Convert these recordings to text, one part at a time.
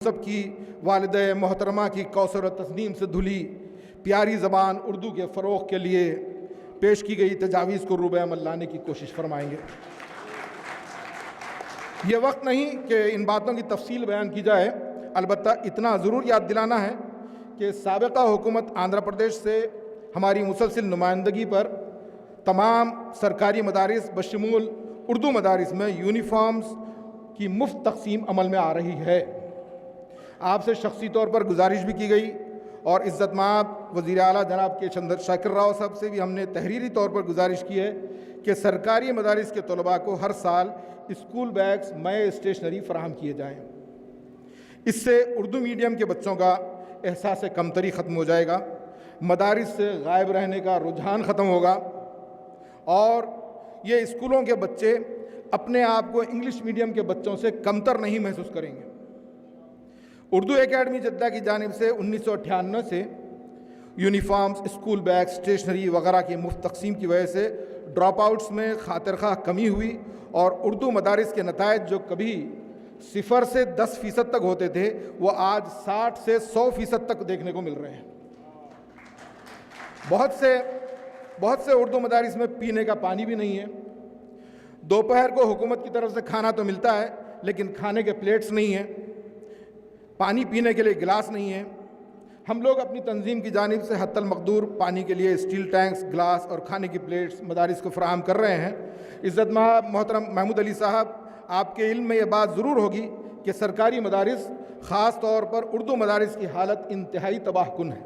सब की वालिद मोहतरमा की कौसर तस्नीम से धुली प्यारी ज़बान उर्दू के फ़रोग़ के लिए पेश की गई तजावीज़ को रूबे अमल लाने की कोशिश फरमाएंगे। ये वक्त नहीं कि इन बातों की तफसील बयान की जाए, अलबत्ता इतना ज़रूर याद दिलाना है कि साबिक़ा हुकूमत आंध्र प्रदेश से हमारी मुसलसिल नुमाइंदगी पर तमाम सरकारी मदारिस बशमूल उर्दू मदारिस में यूनिफॉर्म्स की मुफ्त तक़सीम अमल में आ रही है। आपसे शख्सी तौर पर गुजारिश भी की गई और इज़्ज़तमाब वज़ीर आला जनाब के चंद्रशेखर राव साहब से भी हमने तहरीरी तौर पर गुजारिश की है कि सरकारी मदारिस के तलबा को हर साल स्कूल बैग्स नए स्टेशनरी फ़राहम किए जाएँ। इससे उर्दू मीडियम के बच्चों का एहसास कमतरी ख़त्म हो जाएगा, मदारिस से गायब रहने का रुझान ख़त्म होगा और ये स्कूलों के बच्चे अपने आप को इंग्लिश मीडियम के बच्चों से कमतर नहीं महसूस करेंगे। उर्दू एकेडमी जद्दा की जानिब से 1998 से यूनिफॉर्म्स, स्कूल बैग, स्टेशनरी वगैरह की मुफ्त तक़सीम की वजह से ड्रॉप आउट्स में खातिरखा कमी हुई और उर्दू मदारिस के नतायज जो कभी 0 से 10% तक होते थे वो आज 60 से 100% तक देखने को मिल रहे हैं। बहुत से उर्दू मदारिस में पीने का पानी भी नहीं है। दोपहर को हुकूमत की तरफ से खाना तो मिलता है लेकिन खाने के प्लेट्स नहीं हैं, पानी पीने के लिए गिलास नहीं है। हम लोग अपनी तंजीम की जानिब से हत्तल मकदूर पानी के लिए स्टील टैंक्स, ग्लास और खाने की प्लेट्स मदारिस को फ़राहम कर रहे हैं। इज़्ज़त मोहतरम महमूद अली साहब, आपके इल्म में ये बात ज़रूर होगी कि सरकारी मदारिस ख़ास तौर पर उर्दू मदारिस की हालत इंतहाई तबाहकुन है।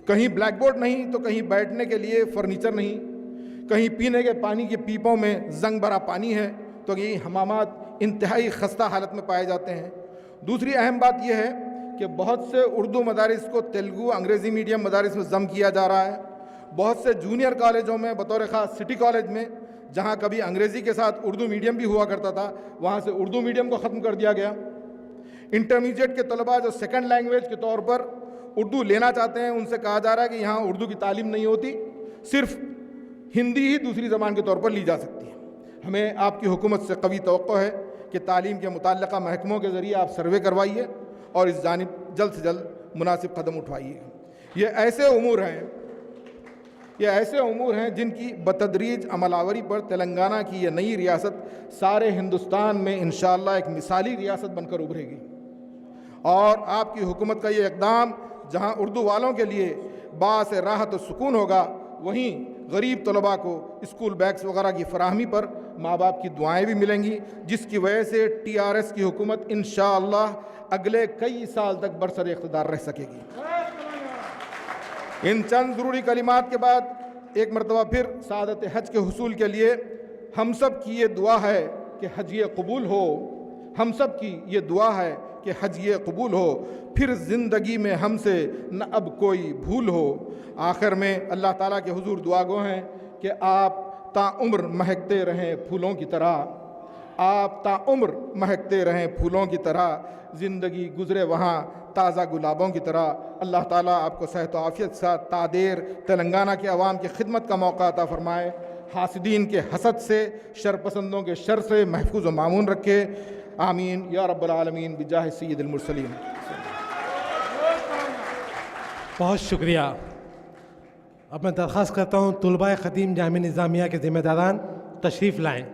कहीं ब्लैक बोर्ड नहीं तो कहीं बैठने के लिए फ़र्नीचर नहीं, कहीं पीने के पानी के पीपों में जंग भरा पानी है तो कहीं हमामात इंतहाई खस्ता हालत में पाए जाते हैं। दूसरी अहम बात यह है कि बहुत से उर्दू मदारिस को तेलुगु अंग्रेज़ी मीडियम मदारिस में ज़म किया जा रहा है। बहुत से जूनियर कॉलेजों में बतौर ख़ास सिटी कॉलेज में जहाँ कभी अंग्रेज़ी के साथ उर्दू मीडियम भी हुआ करता था वहाँ से उर्दू मीडियम को ख़त्म कर दिया गया। इंटरमीडिएट के तलबा जो सेकेंड लैंग्वेज के तौर पर उर्दू लेना चाहते हैं उनसे कहा जा रहा है कि यहाँ उर्दू की तालीम नहीं होती, सिर्फ हिंदी ही दूसरी ज़बान के तौर पर ली जा सकती है। हमें आपकी हुकूमत से कवी तवक्को है कि तालीम के मुताल्लिक़ा महकमों के ज़रिए आप सर्वे करवाइए और इस जानिब जल्द से जल्द मुनासिब कदम उठवाइए। ये ऐसे उमूर हैं जिनकी बतदरीज अमलावरी पर तेलंगाना की ये नई रियासत सारे हिंदुस्तान में इंशाअल्लाह एक मिसाली रियासत बनकर उभरेगी। और आपकी हुकूमत का ये इक़दाम जहाँ उर्दू वालों के लिए बास राहत और सुकून होगा, वहीं गरीब तलबा को स्कूल बैग्स वगैरह की फराहमी पर माँ बाप की दुआएं भी मिलेंगी, जिसकी वजह से TRS की हुकूमत इंशाअल्लाह अगले कई साल तक बरसर इक़्तिदार रह सकेगी। इन चंद ज़रूरी कलिमात के बाद एक मरतबा फिर सादत हज के हुसूल के लिए हम सब की ये दुआ है कि हज ये कबूल हो। हम सब की ये दुआ है कि हज ये कबूल हो, फिर ज़िंदगी में हमसे न अब कोई भूल हो। आखिर में अल्लाह ताला के हुजूर दुआ गो हैं कि आप ताउम्र महकते रहें फूलों की तरह, आप ताउम्र महकते रहें फूलों की तरह, ज़िंदगी गुज़रे वहाँ ताज़ा गुलाबों की तरह। अल्लाह ताला आपको सेहत व आफ़ियत के साथ तादेर तेलंगाना के अवाम की खिदमत का मौका अता फ़रमाए, हासिदीन के हसद से, शरपसंदों के शर से महफूज व मामून रखे। आमीन या रब्बल आलमीन बिजाह सय्यिदिल मुरसलीन। बहुत शुक्रिया। अब मैं दरख्वास्त करता हूँ तुलबा ख़दीम जामिया निज़ामिया के ज़िम्मेदारान तशरीफ़ लाएँ।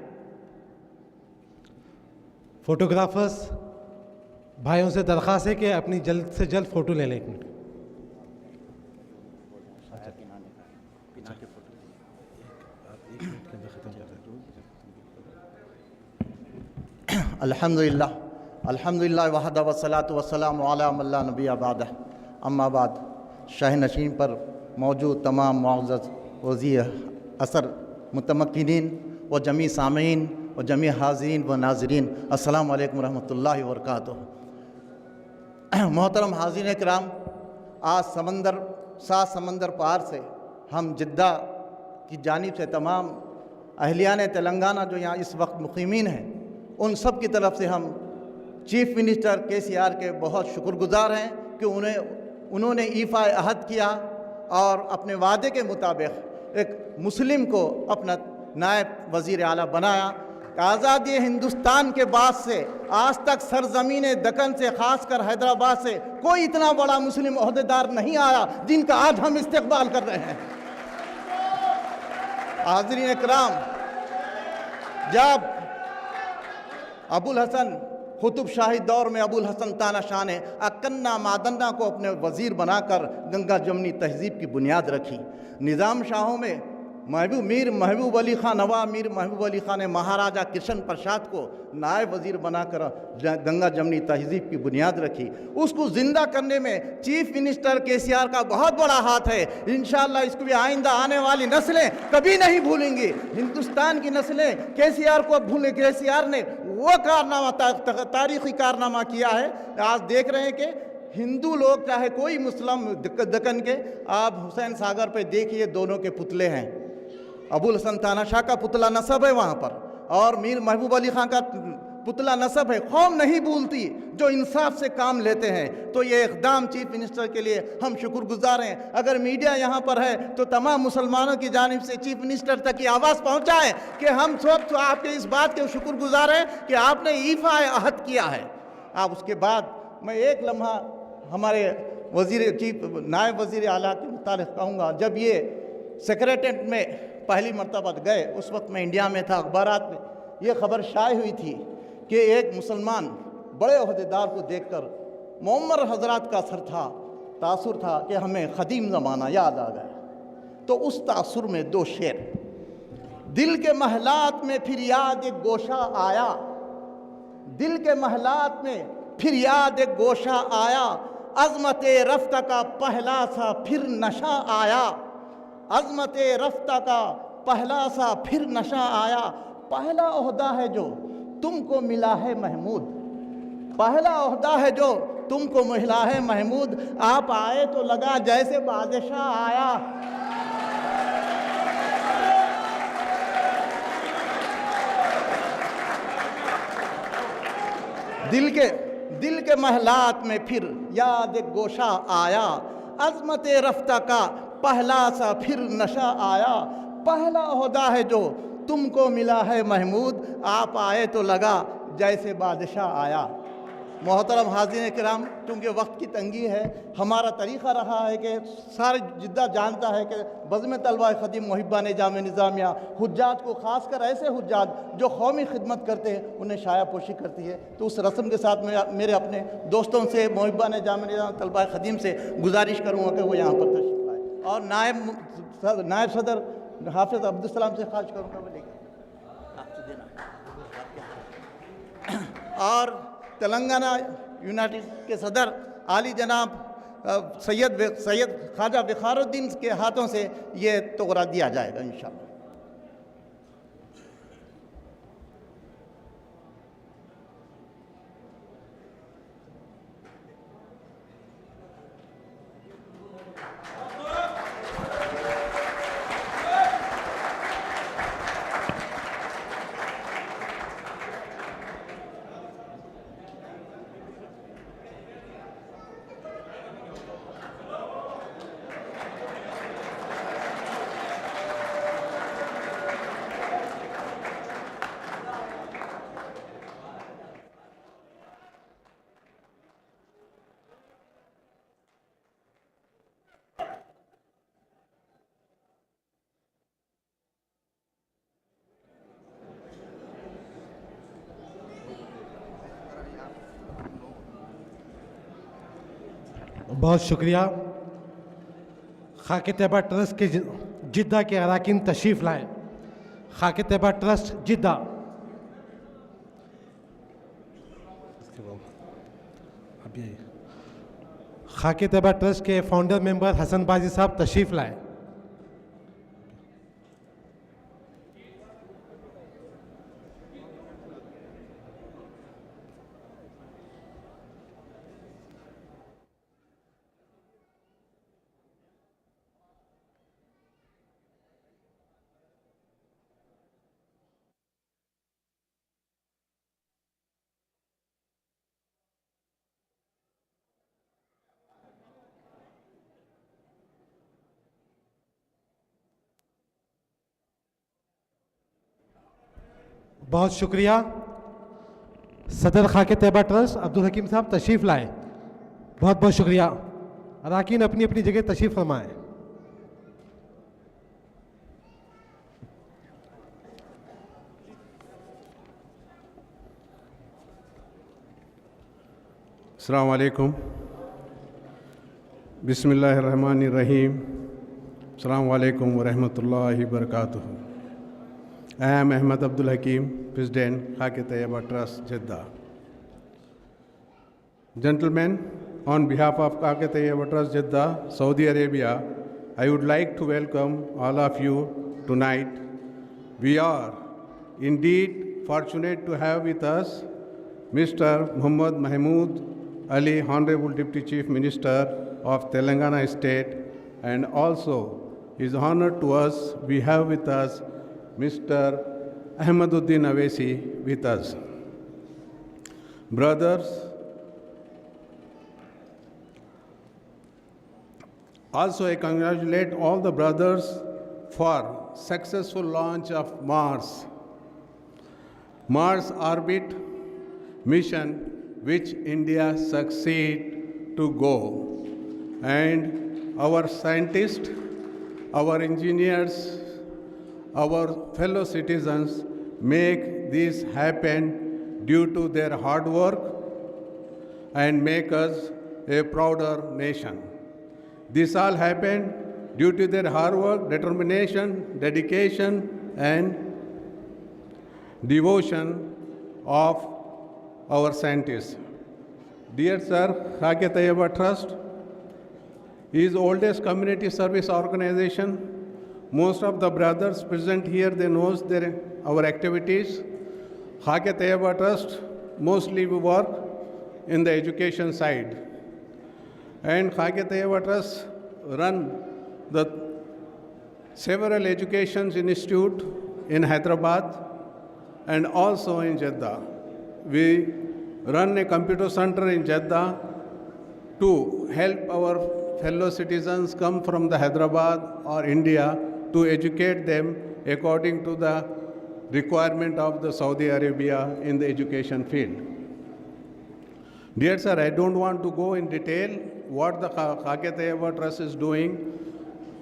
फ़ोटोग्राफ़र्स भाइयों से दरख्वास्त है कि अपनी जल्द से जल्द फ़ोटो ले लें। अल्हम्दुलिल्लाह वहदा वस्सलातु वस्सलामु अला मन ला नबिय्य बअदह, अम्मा बाद। शाह नशीन पर मौजूद तमाम मुअज़्ज़ज़ वज़ीर असर मुतमक्किनीन व जमी सामीन व जमी हाज़रीन व नाज़रीन, अस्सलामु अलैकुम रहमतुल्लाहि व बरकातुहू। मोहतरम हाज़रीन किराम, आज सात समंदर पार से हम जिद्दा की जानिब से तमाम अहलियान तेलंगाना जो यहाँ इस वक्त मुक़ीमीन हैं, उन सब की तरफ से हम चीफ़ मिनिस्टर KCR के बहुत शुक्रगुज़ार हैं कि उन्होंने ईफ़ा अहद किया और अपने वादे के मुताबिक एक मुस्लिम को अपना नायब वज़ीर आला बनाया। आज़ादी हिंदुस्तान के बाद से आज तक सरजमीन दक्कन से, खासकर हैदराबाद से, कोई इतना बड़ा मुस्लिम ओहदेदार नहीं आया जिनका आज हम इस्तेकबाल कर रहे हैं। हाज़रीन इकराम, जब अबुल हसन कुतुब शाही दौर में अबुल हसन तानाशाह ने अकन्ना मादन्ना को अपने वज़ीर बनाकर गंगा जमनी तहज़ीब की बुनियाद रखी। निज़ाम शाहों में मीर महबूब अली ख़ान, नवाब मीर महबूब अली ख़ान ने महाराजा कृष्ण प्रसाद को नायब वज़ीर बनाकर गंगा जमनी तहज़ीब की बुनियाद रखी। उसको ज़िंदा करने में चीफ मिनिस्टर KCR का बहुत बड़ा हाथ है। इंशाअल्लाह इसको भी आइंदा आने वाली नस्लें कभी नहीं भूलेंगी। हिंदुस्तान की नस्लें KCR को भूलें। KCR ने वो कारनामा, तारीख़ी कारनामा किया है। आज देख रहे हैं कि हिंदू लोग, चाहे कोई मुस्लिम, दक्कन के, आप हुसैन सागर पे देखिए, दोनों के पुतले हैं। अबुल हसन तानाशाह का पुतला नस्ब है वहाँ पर, और मीर महबूब अली ख़ान का पुतला नस्ब है। कौम नहीं भूलती जो इंसाफ से काम लेते हैं। तो ये इक़दाम चीफ मिनिस्टर के लिए हम शुक्रगुजार हैं। अगर मीडिया यहाँ पर है तो तमाम मुसलमानों की जानिब से चीफ मिनिस्टर तक ये आवाज़ पहुँचाएँ कि हम सब तो आपके इस बात के शुक्रगुजार हैं कि आपने ईफ़ा अहद किया है। आप उसके बाद मैं एक लम्हा हमारे नायब वज़ीर आला के मुतालिक कहूँगा। जब ये सेक्रेटेरिएट में पहली मरतबा गए, उस वक्त मैं इंडिया में था, अखबारात में ये खबर शाये हुई थी कि एक मुसलमान बड़े ओहदेदार को देखकर मुअम्मर हजरात का असर था, तासुर था कि हमें ख़दीम ज़माना याद आ गया। तो उस तासुर में दो शेर, दिल के महलात में फिर याद एक गोशा आया, दिल के महलात में फिर याद एक गोशा आया, अज़मत रफ्ता का पहला सा फिर नशा आया, अज़मत रफ्ता का पहला सा फिर नशा आया। पहला ओहदा है जो तुमको मिला है महमूद, पहला ओहदा है जो तुमको मिला है महमूद, आप आए तो लगा जैसे बादशाह आया। दिल के महलात में फिर याद एक गोशा आया, अज़मत रफ्ता का पहला सा फिर नशा आया। पहला ओहदा है जो तुमको मिला है महमूद, आप आए तो लगा जैसे बादशाह आया। मोहतरम हाज़रीन किराम, क्योंकि वक्त की तंगी है, हमारा तरीक़ा रहा है कि सारे जिद्दा जानता है कि बज़्म तलबा ख़दीम मुहिब्बान जामे निज़ामिया हुज्जात को, ख़ासकर ऐसे हुज्जात जो कौमी खिदमत करते हैं, उन्हें शाया पोशी करती है। तो उस रस्म के साथ मैं मेरे अपने दोस्तों से, मुहिब्बान जामे निज़ाम तलबा ख़दीम से गुजारिश करूँगा कि वो यहाँ पर तशरीफ़ लाए, और नायब सदर हाफ़िज़ अब्दुल सलाम से ख्वाहिश करूँगा वो लेके और तेलंगाना यूनाइटेड के सदर आली जनाब सैयद ख्वाजा विखारुद्दीन के हाथों से ये तोहरा दिया जाएगा इंशाअल्लाह। बहुत शुक्रिया। खाके तैयबा ट्रस्ट के जिद्दा के अरकान तशरीफ़ लाए। खाके तैयबा ट्रस्ट जिद्दा। खाके तैयबा ट्रस्ट के फाउंडर मेंबर हसन बाजी साहब तशरीफ़ लाए। बहुत शुक्रिया। सदर खाके तैयबा ट्रस्ट अब्दुल हकीम साहब तशरीफ़ लाए। बहुत बहुत शुक्रिया। अरकान अपनी अपनी जगह तशरीफ़ फरमाएँ। अस्सलाम वालेकुम। बिस्मिल्लाहिर्रहमानिर्रहीम। अस्सलाम वालेकुम व रहमतुल्लाहि व बरकातुहू। I am Ahmed Abdul Hakim, President, Khake Tayyiba Trust, Jeddah. Gentlemen, on behalf of Khake Tayyiba Trust, Jeddah, Saudi Arabia, I would like to welcome all of you tonight. We are indeed fortunate to have with us Mr. Muhammad Mahmood Ali, Honorable Deputy Chief Minister of Telangana State, and also is honored to us, we have with us Mr. Ahmaduddin Awesi with us. Brothers, also I congratulate all the brothers for successful launch of Mars orbit mission, which India succeed to go. And our scientists, our engineers, our fellow citizens make this happen due to their hard work and make us a prouder nation. This all happened due to their hard work, determination, dedication, and devotion of our scientists. Dear Sir, Khake Tayyiba Trust is oldest community service organization. Most of the brothers present here, they knows our activities. Khake Tayyiba Trust, mostly we work in the education side. And Khake Tayyiba Trust run the several education institute in Hyderabad and also in Jeddah. We run a computer center in Jeddah to help our fellow citizens come from the Hyderabad or India to educate them according to the requirement of the Saudi Arabia in the education field. Dear Sir, I don't want to go in detail what the Khake Tayyiba Trust is doing,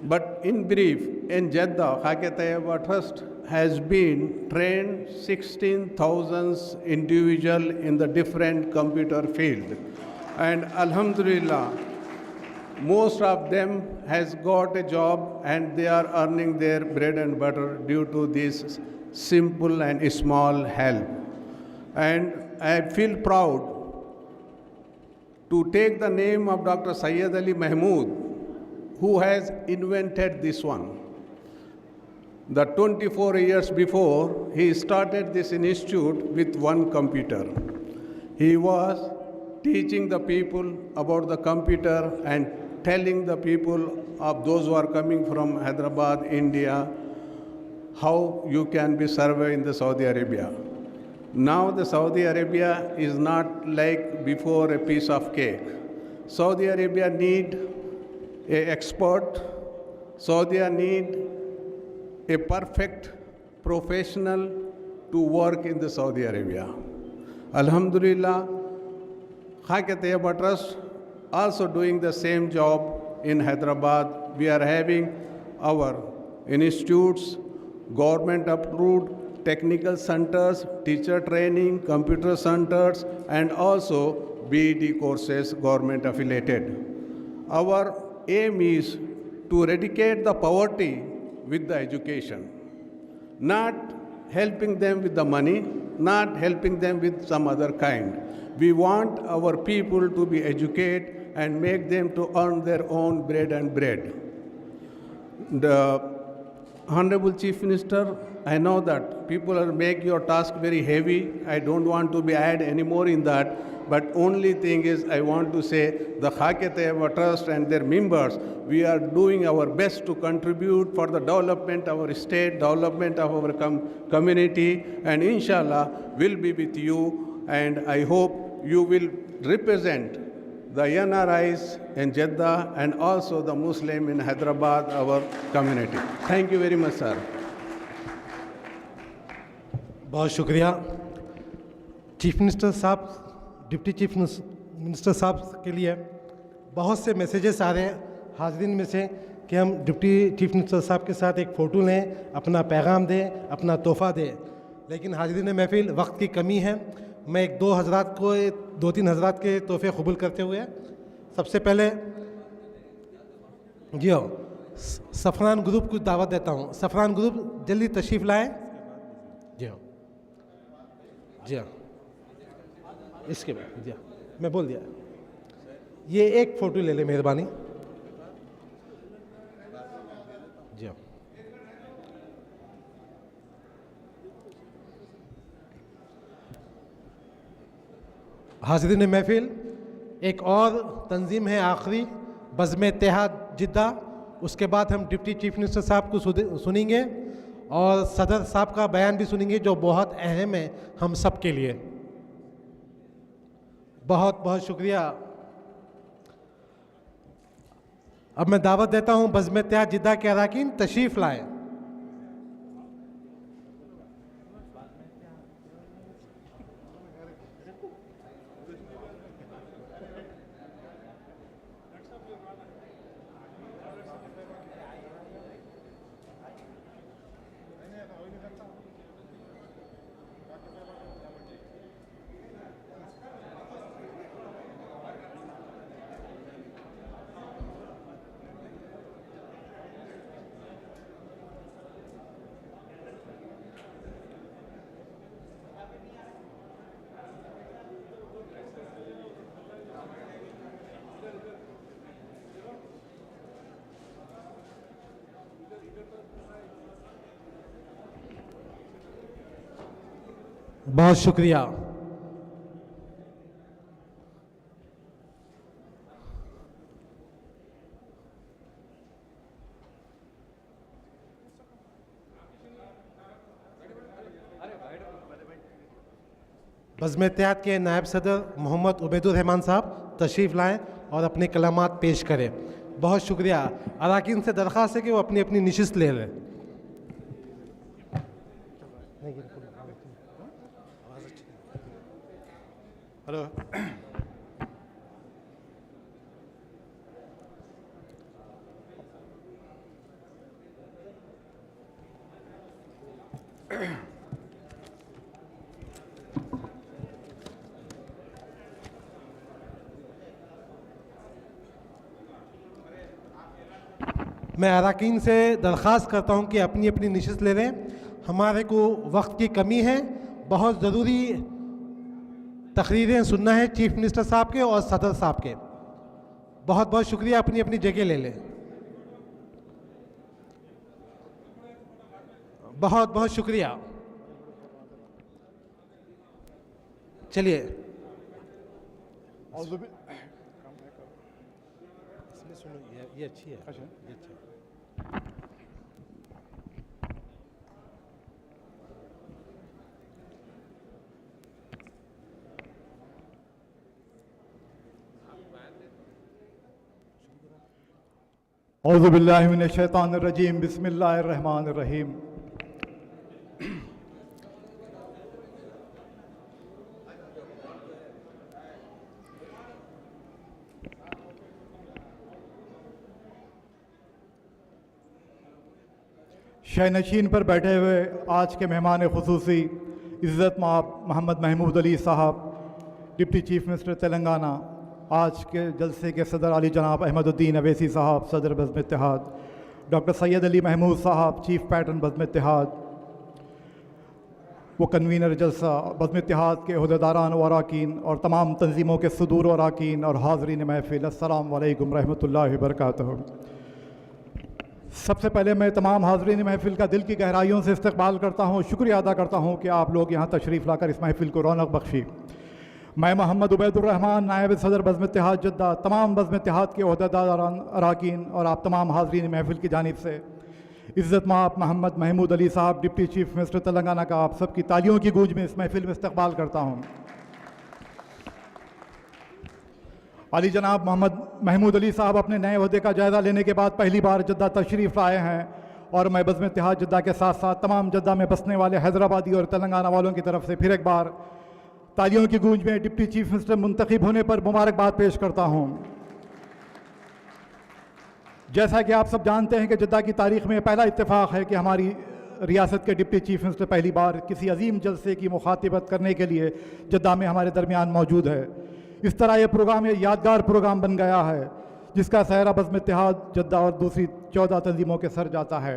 but in brief, in Jeddah, Khake Tayyiba Trust has been trained 16,000 individuals in the different computer field. And Alhamdulillah, most of them has got a job and they are earning their bread and butter due to this simple and small help. And I feel proud to take the name of Dr. Syed Ali Mahmood, who has invented this one. The 24 years before, he started this institute with one computer. He was teaching the people about the computer and telling the people of those who are coming from Hyderabad, India, how you can be surveyed in the Saudi Arabia. Now the Saudi Arabia is not like before a piece of cake. Saudi Arabia need an expert. Saudi need a perfect professional to work in the Saudi Arabia. Alhamdulillah, Khake Tayyiba Trust also doing the same job in Hyderabad. We are having our institutes, government approved technical centers, teacher training, computer centers, and also BEd courses, government affiliated. Our aim is to eradicate the poverty with the education, not helping them with the money, not helping them with some other kind. We want our people to be educated and make them to earn their own bread and bread. The Honorable Chief Minister, I know that people are make your task very heavy. I don't want to be add any more in that, but only thing is I want to say the Khake Tayyiba Trust and their members, we are doing our best to contribute for the development of our state, development of our community, and inshallah will be with you, and I hope you will represent the NRIs in Jeddah and also the Muslim in Hyderabad, our community. Thank you very much, sir. बहुत शुक्रिया chief minister साहब, deputy chief minister साहब के लिए बहुत से messages आ रहे हैं हाज़रीन में से कि हम डिप्टी चीफ मिनिस्टर साहब के साथ एक फ़ोटो लें, अपना पैगाम दें, अपना तोहफ़ा दें, लेकिन हाज़रीन महफिल वक्त की कमी है। मैं एक दो तीन हज़रात के तोहफ़े कबूल करते हुए सबसे पहले जी हो सफ़रान ग्रुप को दावत देता हूँ। सफ़रान ग्रुप जल्दी तशरीफ़ लाएँ। जी हाँ, जी हाँ, इसके बाद जी हाँ, मैं बोल दिया। ये एक फ़ोटो ले ले मेहरबानी। जी हाँ, हाज़रीन महफिल, एक और तंजीम है आखिरी, बज़्म-ए-इत्तेहाद जिद्दा। उसके बाद हम डिप्टी चीफ मिनिस्टर साहब को सुनेंगे और सदर साहब का बयान भी सुनेंगे जो बहुत अहम है हम सब के लिए। बहुत बहुत शुक्रिया। अब मैं दावत देता हूं बज़्म-ए-इत्तेहाद जिद्दा के अरकान तशरीफ़ लाएं। बहुत शुक्रिया। बज़्म-ए-इत्तेहाद के नायब सदर मोहम्मद उबैदुर रहमान साहब तशरीफ़ लाएं और अपने कलामात पेश करें। बहुत शुक्रिया। अरकान से दरख्वास्त है कि वो अपनी अपनी नशिस्त ले लें। हेलो, मैं अरकान से दरख्वास्त करता हूं कि अपनी अपनी नशिस्त ले लें। हमारे को वक्त की कमी है, बहुत ज़रूरी तकरीरें सुनना है चीफ मिनिस्टर साहब के और सदर साहब के। बहुत बहुत शुक्रिया। अपनी अपनी जगह ले लें। बहुत बहुत शुक्रिया। चलिए, इसमें सुनो, ये अच्छी है, ये अच्छी है। औज़ुबिल्लाहि मिनश्शैतानिर्रजीम, बिस्मिल्लाहिर्रहमानिर्रहीम। शयनशीन पर बैठे हुए आज के मेहमान खुसूसी इज़्ज़त माब मोहम्मद महमूद अली साहब, डिप्टी चीफ मिनिस्टर तेलंगाना, आज के जलसे के सदर अली जनाब अहमदुद्दीन अवैसी साहब सदर बज़्म-ए-इत्तेहाद, डॉक्टर सैयद अली महमूद साहब चीफ पैटर्न बज़्म-ए-इत्तेहाद, वो कन्वीनर जलसा बज़्म-ए-इत्तेहाद के अहदेदारान व अरकान और तमाम तंजीमों के सदूर व अरकान और हाज़रीन महफिल, अस्सलामु अलैकुम रहमतुल्लाहि व बरकातहू। सबसे पहले मैं तमाम हाज़रीन महफिल का दिल की गहराइयों से इस्तक़बाल करता हूँ, शुक्रिया अदा करता हूँ कि आप लोग यहाँ तशरीफ़ लाकर इस महफिल को रौनक बख्शी। मैं मोहम्मद उबैदुर रहमान, नायब सदर बज़्म-ए-इत्तेहाद जिद्दा, तमाम बज़्म-ए-इत्तेहाद के अहदेदारान, अरकान और आप तमाम हाज़रीन महफिल की जानिब से इज़्ज़त माब मोहम्मद महमूद अली साहब, डिप्टी चीफ मिनिस्टर तेलंगाना का आप सबकी तालियों की गूंज में इस महफिल में इस्तक़बाल करता हूँ। अली जनाब मोहम्मद महमूद अली साहब अपने नए ओहदे का जायज़ा लेने के बाद पहली बार जिद्दा तशरीफ़ लाए हैं और मैं बज़्म इत्तेहाद जद्दा के साथ साथ तमाम जद्दा में बसने वाले हैदराबादी और तेलंगाना वालों की तरफ से फिर एक बार तालियों की गूंज में डिप्टी चीफ मिनिस्टर मुंतखब होने पर मुबारकबाद पेश करता हूँ। जैसा कि आप सब जानते हैं कि जद्दा की तारीख़ में पहला इत्तेफाक है कि हमारी रियासत के डिप्टी चीफ मिनिस्टर पहली बार किसी अजीम जलसे की मुखातिबत करने के लिए जद्दा में हमारे दरमियान मौजूद है। इस तरह यह प्रोग्राम एक यादगार प्रोग्राम बन गया है जिसका सहरा बज़्म इत्तेहाद जद्दा और दूसरी 14 तंजीमों के सर जाता है।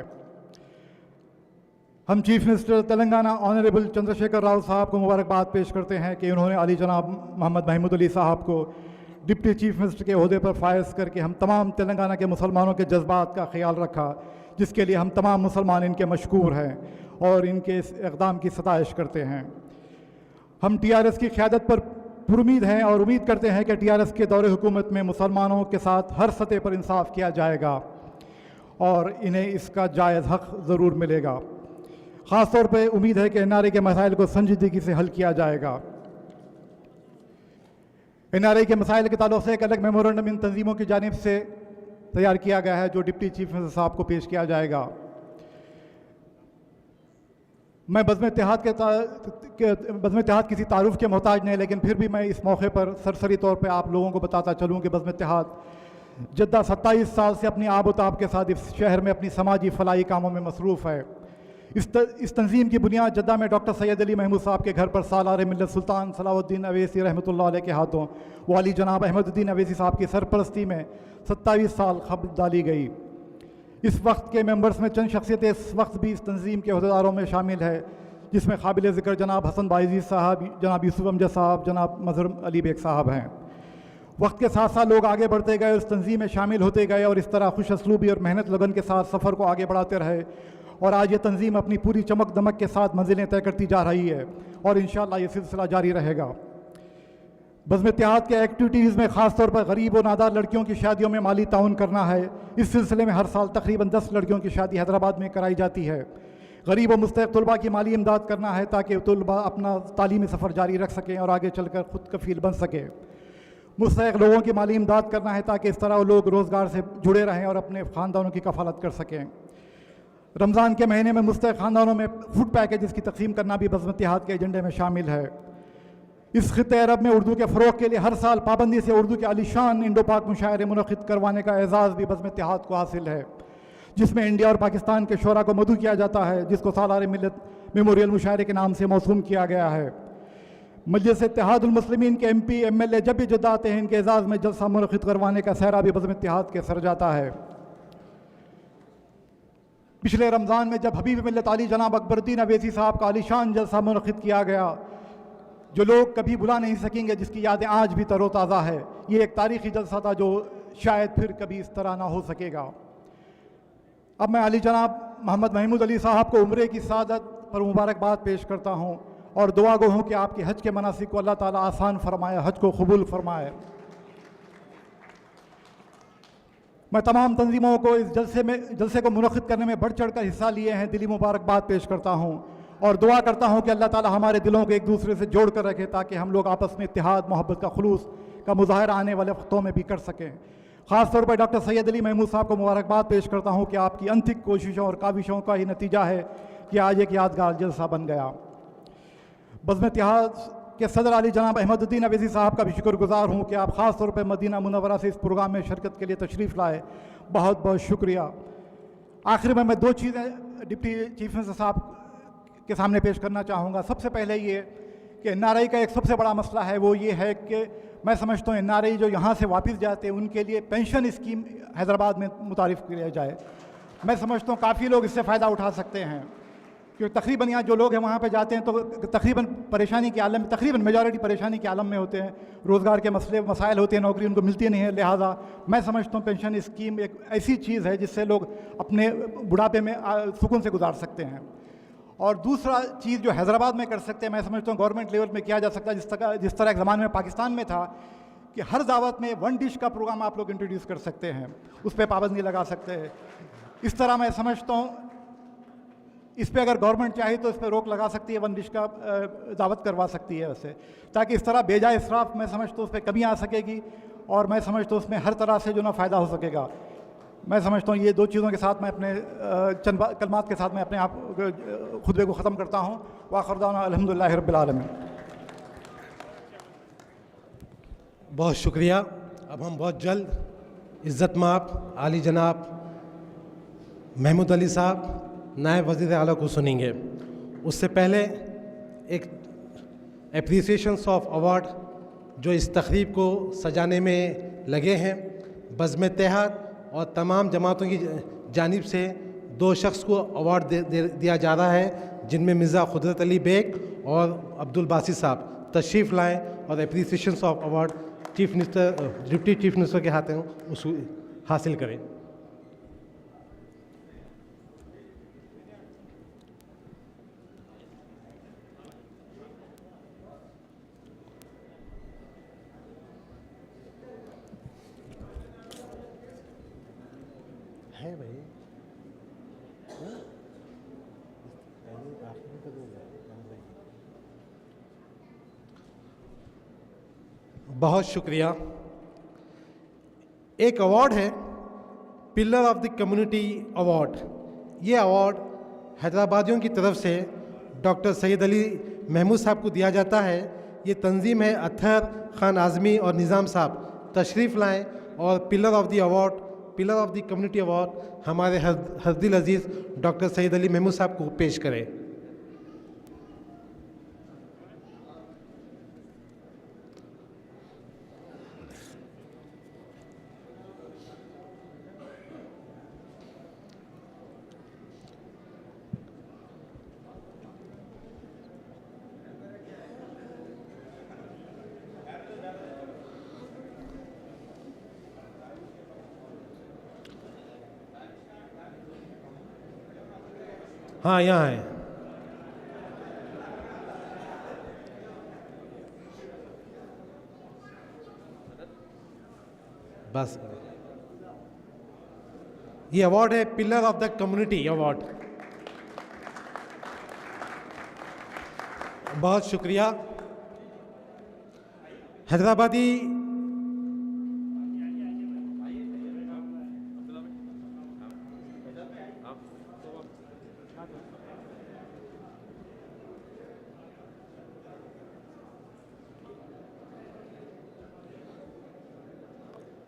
हम chief minister Telangana honourable Chandrashekhar Rao साहब को मुबारकबाद पेश करते हैं कि उन्होंने अली जनाब मोहम्मद महमूद अली साहब को डिप्टी चीफ मिनिस्टर के ओहदे पर फायज करके हम तमाम तेलंगाना के मुसलमानों के जज्बात का ख्याल रखा, जिसके लिए हम तमाम मुसलमान इनके मशकूर हैं और इनके इस इक़दाम की सताइश करते हैं। हम TRS की क़यादत पर पुरुमीद हैं और उम्मीद करते हैं कि TRS के दौरे हुकूमत में मुसलमानों के साथ हर सतह पर इंसाफ किया जाएगा और इन्हें इसका जायज़ हक़ ज़रूर मिलेगा। ख़ास तौर पर उम्मीद है कि NRA के मसाइल को संजीदगी से हल किया जाएगा। NRA के मसाइल के ताल्लुक़ से एक अलग मेमोरेंडम इन तंजीमों की जानिब से तैयार किया गया है जो डिप्टी चीफ मिनिस्टर साहब को पेश किया जाएगा। मैं बज़्म इत्तेहाद किसी तारुफ के मोहताज नहीं, लेकिन फिर भी मैं इस मौके पर सरसरी तौर पे आप लोगों को बताता चलूँ कि बज़्म इत्तेहाद जद्दा 27 साल से अपनी आबोताब के साथ इस शहर में अपनी समाजी फलाही कामों में मसरूफ़ है। इस तंजीम की बुनियाद जद्दा में डॉक्टर सैयद अली महमूद साहब के घर पर सालार मिल्लत सुल्तान सलाहुद्दीन अवैसी रहमतुल्लाह अलैह के हाथों वाली जनाब अहमदुद्दीन अवैसी साहब की सरपरस्ती में 27 साल कब्ल डाली गई। इस वक्त के मेंबर्स में चंद शख्सियतें इस वक्त भी इस तंजीम के अहदेदारों में शामिल है, जिसमें काबिल ज़िक्र जनाब हसन बाइज़ी साहब, जनाब यूसुफ अमजद साहब, जनाब मज़हर अली बेग साहब हैं। वक्त के साथ साथ लोग आगे बढ़ते गए, उस तंजीम में शामिल होते गए और इस तरह खुश असलूबी और मेहनत लगन के साथ सफ़र को आगे बढ़ाते रहे और आज ये तंजीम अपनी पूरी चमक दमक के साथ मंजिलें तय करती जा रही है और इंशाअल्लाह ये सिलसिला जारी रहेगा। बज़्म इत्तेहाद के एक्टिविटीज़ में ख़ास तौर पर गरीब और नादार लड़कियों की शादियों में माली ताउन करना है। इस सिलसिले में हर साल तकरीबन 10 लड़कियों की शादी हैदराबाद में कराई जाती है। गरीब और मुस्तहिक़ तलबा की माली इमदाद करना है ताकि तलबा अपना तालीमी सफ़र जारी रख सकें और आगे चलकर ख़ुद कफ़ील बन सकें। मुस्तहिक़ लोगों की माली इमदाद करना है ताकि इस तरह लोग रोज़गार से जुड़े रहें और अपने ख़ानदानों की कफ़ालत कर सकें। रमज़ान के महीने में मुस्तहिक़ ख़ानदानों में फूड पैकेजेस की तक़सीम करना भी बज़्म इत्तेहाद के एजेंडे में शामिल है। इस ख़ित्ते अरब में उर्दू के फ़रोग़ के लिए हर साल पाबंदी से उर्दू के आलीशान इंडो पाक मुशायरे मुनक़िद करवाने का एज़ाज़ भी बज़्म इत्तेहाद को हासिल है, जिसमें इंडिया और पाकिस्तान के शोरा को मदऊ किया जाता है, जिसको सालार मिल्लत मेमोरियल मुशायरे के नाम से मौसूम किया गया है। मजलिस इत्तेहादुल मुस्लिमीन के MP MLA जब भी जद्दा आते हैं, इनके एज़ाज़ में जलसा मुनक़िद करवाने का सहरा भी बज़्म इत्तेहाद के सर जाता है। पिछले रमज़ान में जब हबीब मिल्लत अली जनाब अकबरुद्दीन अवैसी साहब का आलीशान जलसा मुनक़िद किया गया, जो लोग कभी भुला नहीं सकेंगे, जिसकी यादें आज भी तरोताज़ा है। ये एक तारीख़ी जलसा था जो शायद फिर कभी इस तरह ना हो सकेगा। अब मैं अली जनाब मोहम्मद महमूद अली साहब को उम्रे की सादत पर मुबारकबाद पेश करता हूँ और दुआ गो हूँ कि आपके हज के मनासिक को अल्लाह ताला आसान फरमाए, हज को कबूल फरमाए। मैं तमाम तंजीमों को इस जलसे को मुनक़िद करने में बढ़ चढ़ कर हिस्सा लिए हैं दिली मुबारकबाद पेश करता हूँ और दुआ करता हूँ कि अल्लाह ताला हमारे दिलों को एक दूसरे से जोड़ कर रखे ताकि हम लोग आपस में इत्तेहाद मोहब्बत का खुलूस का मुज़ाहरा आने वाले वक्तों में भी कर सकें। ख़ास तौर पर डॉक्टर सैयद अली महमूद साहब को मुबारकबाद पेश करता हूँ कि आपकी अंतिक कोशिशों और काविशों का ही नतीजा है कि आज एक यादगार जलसा बन गया। बज़्म इत्तेहाद के सदर अली जनाब अहमदुद्दीन अवैसी साहब का भी शुक्रगुजार हूँ कि आप ख़ास तौर पर मदीना मुनव्वरा से इस प्रोग्राम में शिरकत के लिए तशरीफ़ लाए। बहुत बहुत शुक्रिया। आखिर में मैं 2 चीज़ें डिप्टी चीफ मिनिस्टर साहब के सामने पेश करना चाहूँगा। सबसे पहले ये कि NRI का एक सबसे बड़ा मसला है, वो ये है कि मैं समझता हूँ NRI जो यहाँ से वापस जाते हैं उनके लिए पेंशन स्कीम हैदराबाद में मुतारिफ़ किया जाए। मैं समझता हूँ काफ़ी लोग इससे फ़ायदा उठा सकते हैं, क्योंकि तकरीबन यहाँ जो लोग हैं वहाँ पे जाते हैं तो तकरीबन परेशानी के आलम, तकरीबन मेजॉरिटी परेशानी के आलम में होते हैं, रोज़गार के मसाइल होते हैं, नौकरी उनको मिलती नहीं है। लिहाजा मैं समझता हूँ पेंशन स्कीम एक ऐसी चीज़ है जिससे लोग अपने बुढ़ापे में सुकून से गुजार सकते हैं। और दूसरा चीज़ जो हैदराबाद में कर सकते हैं, मैं समझता हूँ गवर्नमेंट लेवल में किया जा सकता है, जिस तरह एक ज़माने में पाकिस्तान में था कि हर दावत में 1 डिश का प्रोग्राम आप लोग इंट्रोड्यूस कर सकते हैं, उस पर पाबंदी लगा सकते हैं। इस तरह मैं समझता हूँ इस पर अगर गवर्नमेंट चाहे तो इस पर रोक लगा सकती है, 1 डिश का दावत करवा सकती है वैसे, ताकि इस तरह बेजा इसराफ मैं समझता हूँ उस पर कमी आ सकेगी और मैं समझता हूँ उसमें हर तरह से जो ना फ़ायदा हो सकेगा। मैं समझता हूँ ये दो चीज़ों के साथ मैं अपने चंद कलमात के साथ मैं अपने आप खुतबे को ख़त्म करता हूँ। वाखिर दाना अल्हम्दुलिल्लाहि रब्बिल आलमीन। बहुत शुक्रिया। अब हम बहुत जल्द इज़्ज़त माप आली जनाब महमूद अली साहब नायब वज़ीर आला को सुनेंगे। उससे पहले एक एप्रिसिएशंस ऑफ अवार्ड जो इस तकरीब को सजाने में लगे हैं, बज़्म इत्तेहाद और तमाम जमातों की जानिब से 2 शख्स को अवार्ड दिया जा रहा है, जिनमें मिर्ज़ा खुदरत अली बेग और अब्दुल बासी साहब तशरीफ़ लाएँ और appreciations of award chief minister deputy chief minister के हाथों उसको हासिल करें। है भाई बहुत शुक्रिया। एक अवार्ड है pillar of the community award. ये अवार्ड हैदराबादियों की तरफ से डॉक्टर सैयद अली महमूद साहब को दिया जाता है। ये तंजीम है अत्थर खान आज़मी और निज़ाम साहब तशरीफ़ लाएँ और pillar of the community award हमारे हरदिल अजीज़ डॉक्टर सैयद अली महमूद साहब को पेश करें। हाँ, यहाँ है। बस ये अवार्ड है pillar of the community award. बहुत शुक्रिया। हैदराबादी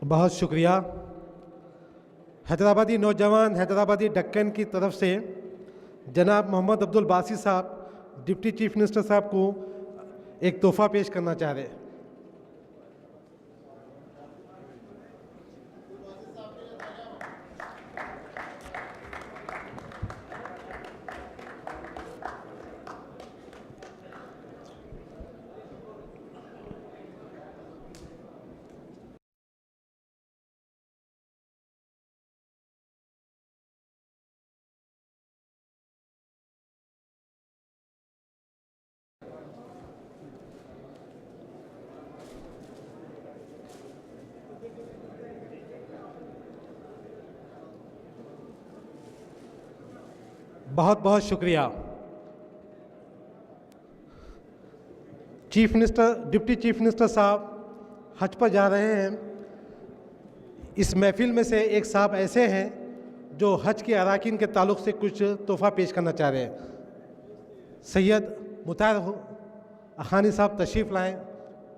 बहुत शुक्रिया। हैदराबादी नौजवान हैदराबादी दक्कन की तरफ से जनाब मोहम्मद अब्दुल बासी साहब डिप्टी चीफ मिनिस्टर साहब को एक तोहफ़ा पेश करना चाह रहे हैं। बहुत बहुत शुक्रिया। Chief minister deputy chief minister साहब हज पर जा रहे हैं। इस महफिल में से एक साहब ऐसे हैं जो हज के अराकीन के ताल्लुक़ से कुछ तोहफ़ा पेश करना चाह रहे हैं। सैयद मुताहिर अखानी साहब तशरीफ़ लाएँ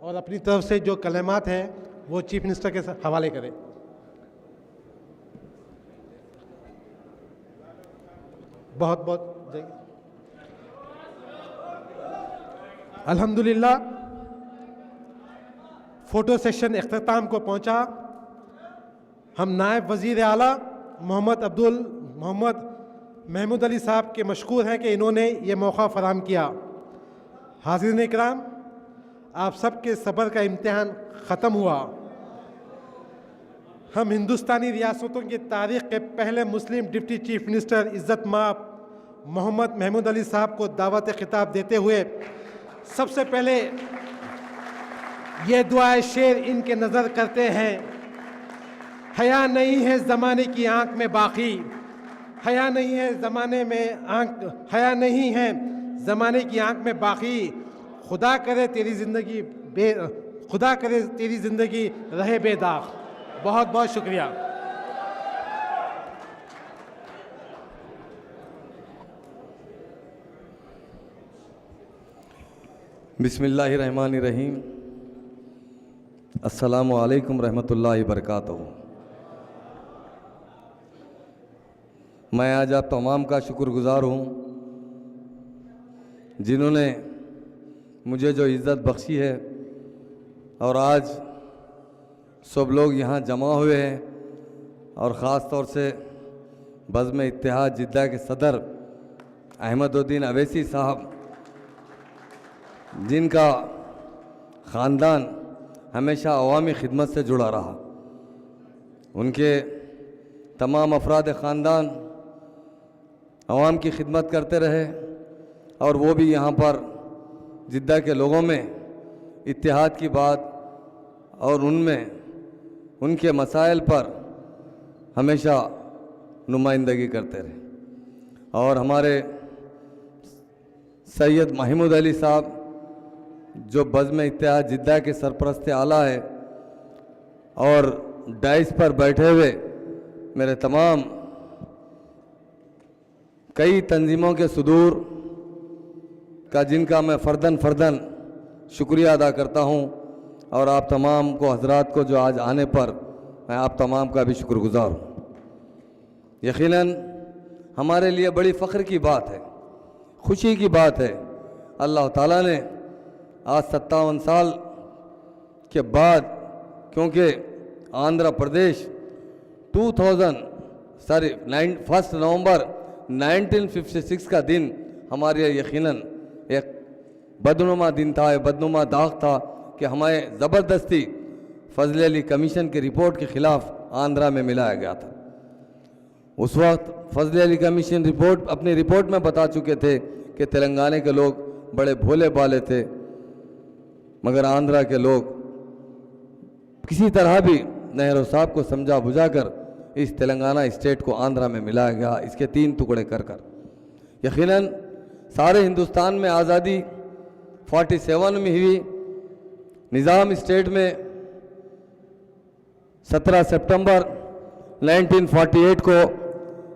और अपनी तरफ से जो कलमात हैं वो चीफ मिनिस्टर के हवाले करें। बहुत बहुत अल्हम्दुलिल्लाह फ़ोटो सेशन इख्तिताम को पहुंचा। हम नायब वज़ीर आला मोहम्मद महमूद अली साहब के मशकूर हैं कि इन्होंने ये मौका फ़राहम किया। हाज़रीन इकराम, आप सब के सब्र का इम्तिहान ख़त्म हुआ। हम हिंदुस्तानी रियासतों की तारीख़ के पहले मुस्लिम डिप्टी चीफ मिनिस्टर इज़्ज़त माप मोहम्मद महमूद अली साहब को दावत ख़िताब देते हुए सबसे पहले ये दुआए शेर इनके नज़र करते हैं। हया नहीं है ज़माने की आँख में बाकी, हया नहीं है ज़माने में आँख, हया नहीं है ज़माने की आँख में बाकी। खुदा करे तेरी ज़िंदगी रहे बेदाग। बहुत बहुत शुक्रिया। बिस्मिल्लाहिर्रहमानिर्रहीम। अस्सलामु अलैकुम रहमतुल्लाहि बरकातहू। मैं आज आप तमाम का शुक्रगुज़ार हूँ जिन्होंने मुझे जो इज़्ज़त बख्शी है और आज सब लोग यहाँ जमा हुए हैं और ख़ास तौर से बज़्म इत्तेहाद जिद्दा के सदर अहमदुद्दीन अवैसी साहब, जिनका ख़ानदान हमेशा अवामी खिदमत से जुड़ा रहा, उनके तमाम अफराद ख़ानदान अवाम की खिदमत करते रहे और वो भी यहाँ पर जिद्दा के लोगों में इत्तेहाद की बात और उनमें उनके मसाइल पर हमेशा नुमाइंदगी करते रहे। और हमारे सैयद महमूद अली साहब जो बज़्म इत्तेहाद जिद्दा के सरपरस्त आला है और डाइस पर बैठे हुए मेरे तमाम कई तंजीमों के सुदूर का, जिनका मैं फ़र्दन शुक्रिया अदा करता हूँ, और आप तमाम को हजरात को जो आज आने पर मैं आप तमाम का भी शुक्रगुज़ार हूँ। यकीनन हमारे लिए बड़ी फ़ख्र की बात है, खुशी की बात है। अल्लाह ताला ने आज 57 साल के बाद, क्योंकि आंध्र प्रदेश 1 नवंबर 1956 का दिन हमारे लिए यकीनन एक बदनुमा दिन था, एक बदनुमा दाग था कि हमें ज़बरदस्ती फजल अली कमीशन की रिपोर्ट के ख़िलाफ़ आंध्रा में मिलाया गया था। उस वक्त फजल अली कमीशन अपनी रिपोर्ट में बता चुके थे कि तेलंगाना के लोग बड़े भोले भाले थे, मगर आंध्रा के लोग किसी तरह भी नेहरू साहब को समझा बुझाकर इस तेलंगाना स्टेट को आंध्रा में मिलाया गया, इसके 3 टुकड़े कर कर। यकीनन सारे हिंदुस्तान में आज़ादी 47 में हुई। निज़ाम स्टेट में 17 सितंबर 1948 को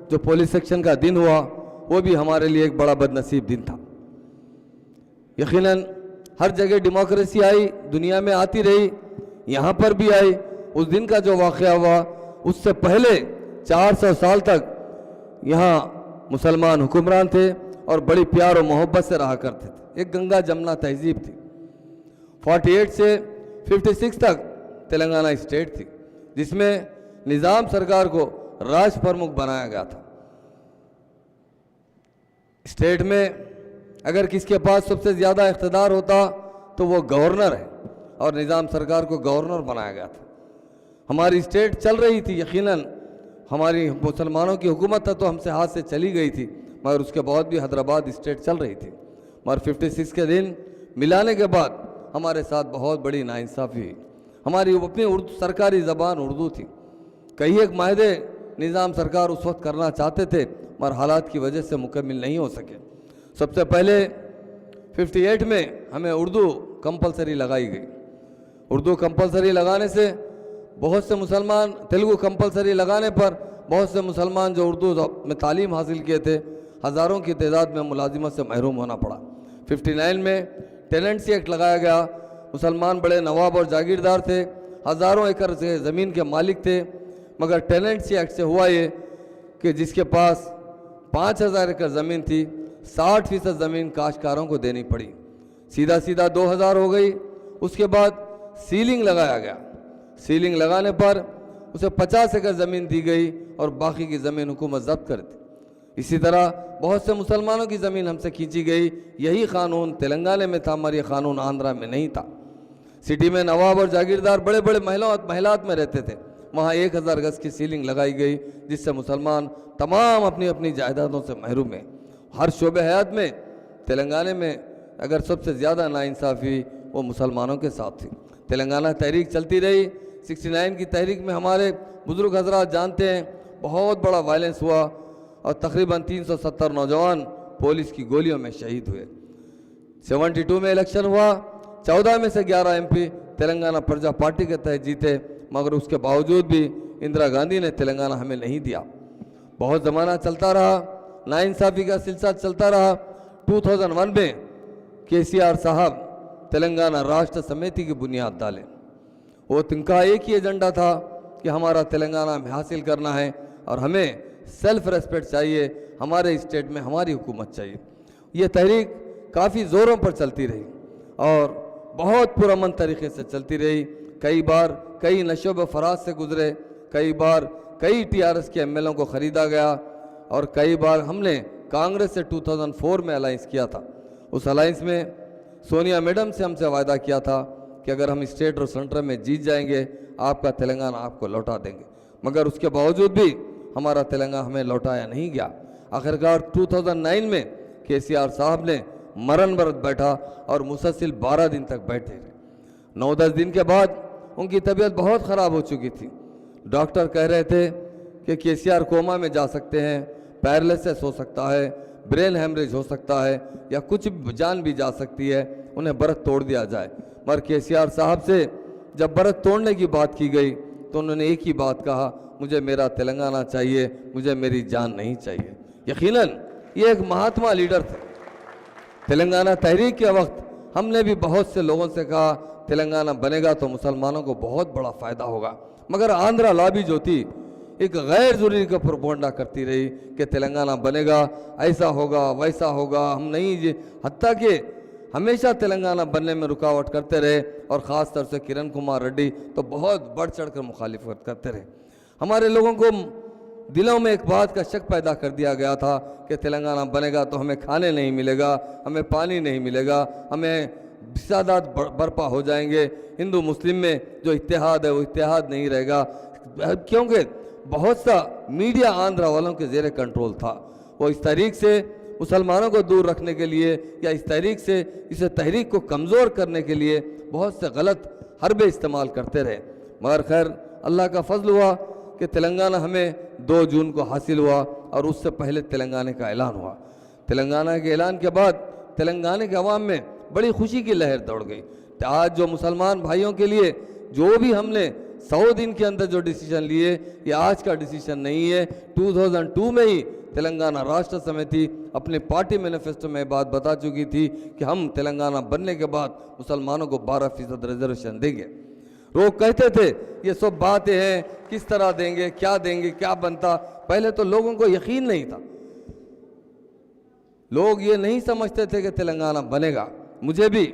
जो पुलिस सेक्शन का दिन हुआ, वो भी हमारे लिए एक बड़ा बदनसीब दिन था। यकीनन हर जगह डेमोक्रेसी आई, दुनिया में आती रही, यहाँ पर भी आई। उस दिन का जो वाक़या हुआ, उससे पहले 400 साल तक यहाँ मुसलमान हुक्मरान थे और बड़ी प्यार और मोहब्बत से रहा करते थे। एक गंगा जमुना तहजीब थी। 48 से 56 तक तेलंगाना स्टेट थी, जिसमें निज़ाम सरकार को राष्ट्र प्रमुख बनाया गया था। स्टेट में अगर किसके पास सबसे ज़्यादा इख्तिदार होता तो वो गवर्नर है, और निज़ाम सरकार को गवर्नर बनाया गया था। हमारी स्टेट चल रही थी, यकीनन हमारी मुसलमानों की हुकूमत था तो हमसे हाथ से चली गई थी, मगर उसके बाद भी हैदराबाद स्टेट चल रही थी। मगर 56 के दिन मिलाने के बाद हमारे साथ बहुत बड़ी नाइंसाफ़ी हुई। हमारी अपनी सरकारी ज़बान उर्दू थी। कई एक माहदे निज़ाम सरकार उस वक्त करना चाहते थे, मगर हालात की वजह से मुकम्मल नहीं हो सके। सबसे पहले 58 में हमें उर्दू कंपलसरी लगाई गई। उर्दू कंपलसरी लगाने से बहुत से मुसलमान, तेलुगु कंपलसरी लगाने पर बहुत से मुसलमान जो उर्दू में तालीम हासिल किए थे, हज़ारों की तादाद में मुलाजिमत से महरूम होना पड़ा। 59 में टेनेंसी एक्ट लगाया गया। मुसलमान बड़े नवाब और जागीरदार थे, हज़ारों एकड़ से ज़मीन के मालिक थे, मगर टेनेंसी एक्ट से हुआ ये कि जिसके पास 5000 एकड़ ज़मीन थी, 60% ज़मीन काश्तकारों को देनी पड़ी। सीधा 2000 हो गई। उसके बाद सीलिंग लगाया गया। सीलिंग लगाने पर उसे 50 एकड़ ज़मीन दी गई और बाकी की ज़मीन हुकूमत जब्त कर दी। इसी तरह बहुत से मुसलमानों की ज़मीन हमसे खींची गई। यही कानून तेलंगाना में था, हमारे कानून आंध्रा में नहीं था। सिटी में नवाब और जागीरदार बड़े बड़े महलात में रहते थे, वहाँ 1000 गज की सीलिंग लगाई गई, जिससे मुसलमान तमाम अपनी अपनी जायदादों से महरूम हैं। हर शोबे हयात में तेलंगाना में अगर सबसे ज़्यादा नाइंसाफ़ी वो मुसलमानों के साथ थी। तेलंगाना तहरीक चलती रही। 69 की तहरीक में हमारे बुज़ुर्ग हजरात जानते हैं, बहुत बड़ा वायलेंस हुआ और तकरीबन 370 नौजवान पुलिस की गोलियों में शहीद हुए। 72 में इलेक्शन हुआ, 14 में से 11 MP तेलंगाना प्रजा पार्टी के तहत जीते, मगर उसके बावजूद भी इंदिरा गांधी ने तेलंगाना हमें नहीं दिया। बहुत ज़माना चलता रहा, नाइंसाफ़ी का सिलसिला चलता रहा। 2001 में KCR साहब तेलंगाना राष्ट्र समिति की बुनियाद डालें। वो तिनका एक ही एजेंडा था कि हमारा तेलंगाना में हासिल करना है और हमें सेल्फ रेस्पेक्ट चाहिए, हमारे स्टेट में हमारी हुकूमत चाहिए। ये तहरीक काफ़ी ज़ोरों पर चलती रही और बहुत पुरअमन तरीके से चलती रही। कई बार कई नशोब फराज से गुजरे, कई बार कई TRS के MLA को ख़रीदा गया और कई बार हमने कांग्रेस से 2004 में अलाइंस किया था। उस अलाइंस में सोनिया मैडम से हमसे वायदा किया था कि अगर हम स्टेट और सेंटर में जीत जाएंगे आपका तेलंगाना आपको लौटा देंगे, मगर उसके बावजूद भी हमारा तेलंगाना हमें लौटाया नहीं गया। आखिरकार 2009 में KCR साहब ने मरण व्रत बैठा और मुसलसिल 12 दिन तक बैठे रहे। 9-10 दिन के बाद उनकी तबीयत बहुत ख़राब हो चुकी थी। डॉक्टर कह रहे थे कि KCR कोमा में जा सकते हैं, पैरालिसिस हो सकता है, ब्रेन हेमरेज हो सकता है या कुछ जान भी जा सकती है, उन्हें व्रत तोड़ दिया जाए। मगर KCR साहब से जब व्रत तोड़ने की बात की गई तो उन्होंने एक ही बात कहा, मुझे मेरा तेलंगाना चाहिए, मुझे मेरी जान नहीं चाहिए। यकीनन ये एक महात्मा लीडर थे। तेलंगाना तहरीक के वक्त हमने भी बहुत से लोगों से कहा तेलंगाना बनेगा तो मुसलमानों को बहुत बड़ा फ़ायदा होगा, मगर आंध्रा लॉबी जो थी एक गैर ज़रूरी का प्रोपोगंडा करती रही कि तेलंगाना बनेगा, ऐसा होगा वैसा होगा, हम नहीं, हत्ता कि हमेशा तेलंगाना बनने में रुकावट करते रहे और ख़ास तौर से किरण कुमार रेड्डी तो बहुत बढ़ चढ़ कर मुखालिफत करते रहे। हमारे लोगों को दिलों में एक बात का शक पैदा कर दिया गया था कि तेलंगाना बनेगा तो हमें खाने नहीं मिलेगा, हमें पानी नहीं मिलेगा, हमें फिसादात बर्पा हो जाएंगे, हिंदू मुस्लिम में जो इत्तेहाद है वो इत्तेहाद नहीं रहेगा, क्योंकि बहुत सा मीडिया आंध्रा वालों के ज़ेरे कंट्रोल था। वो इस तहरीक से मुसलमानों को दूर रखने के लिए या इस तहरीक से इस तहरीक को कमज़ोर करने के लिए बहुत से गलत हरबे इस्तेमाल करते रहे। मगर खैर अल्लाह का फजल हुआ कि तेलंगाना हमें 2 जून को हासिल हुआ और उससे पहले तेलंगाना का ऐलान हुआ। तेलंगाना के ऐलान के बाद तेलंगाना के अवाम में बड़ी खुशी की लहर दौड़ गई। तो आज जो मुसलमान भाइयों के लिए जो भी हमने 100 दिन के अंदर जो डिसीजन लिए, ये आज का डिसीजन नहीं है। 2002 में ही तेलंगाना राष्ट्र समिति अपने पार्टी मैनिफेस्टो में बात बता चुकी थी कि हम तेलंगाना बनने के बाद मुसलमानों को 12% रिजर्वेशन देंगे। लोग कहते थे ये सब बातें हैं, किस तरह देंगे, क्या बनता। पहले तो लोगों को यकीन नहीं था, लोग ये नहीं समझते थे कि तेलंगाना बनेगा। मुझे भी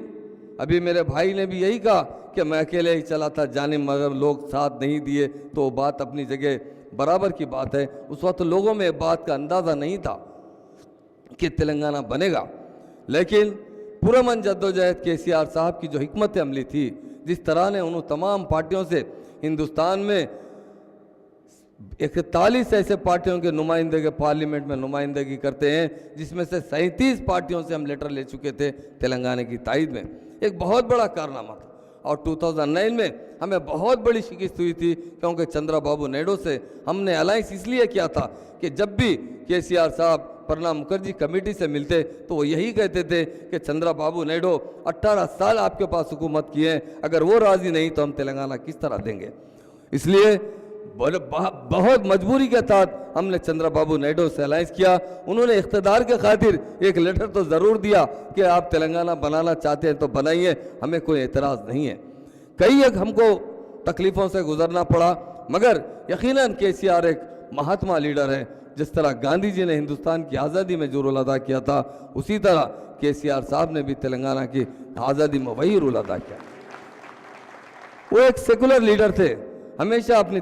अभी मेरे भाई ने भी यही कहा कि मैं अकेले ही चला था जाने, मगर लोग साथ नहीं दिए, तो बात अपनी जगह बराबर की बात है। उस वक्त लोगों में बात का अंदाज़ा नहीं था कि तेलंगाना बनेगा, लेकिन पुरअमन जद्दोजहद KCR साहब की जो हिकमत अमली थी, जिस तरह ने उन तमाम पार्टियों से हिंदुस्तान में 41 ऐसे पार्टियों के नुमाइंदे पार्लियामेंट में नुमाइंदगी करते हैं, जिसमें से 37 पार्टियों से हम लेटर ले चुके थे तेलंगाना की तायद में। एक बहुत बड़ा कारनामा था। और 2009 में हमें बहुत बड़ी शिकस्त हुई थी, क्योंकि चंद्रबाबू नायडू से हमने अलायंस इसलिए किया था कि जब भी KCR साहब प्रणब मुखर्जी कमेटी से मिलते तो वो यही कहते थे कि चंद्रबाबू नायडू 18 साल आपके पास हुकूमत की है, अगर वो राज़ी नहीं तो हम तेलंगाना किस तरह देंगे। इसलिए बहुत मजबूरी के तहत हमने चंद्रबाबू नायडू से अलायंस किया। उन्होंने इख्तिदार के खातिर एक लेटर तो ज़रूर दिया कि आप तेलंगाना बनाना चाहते हैं तो बनाइए, हमें कोई एतराज़ नहीं है। कई एक हमको तकलीफ़ों से गुजरना पड़ा, मगर यकीनन KCR एक महात्मा लीडर है। जिस तरह गांधी जी ने हिंदुस्तान की आज़ादी में जो रोल अदा किया था, उसी तरह KCR साहब ने भी तेलंगाना की आज़ादी में वही रोल अदा किया। वो एक सेकुलर लीडर थे, हमेशा अपनी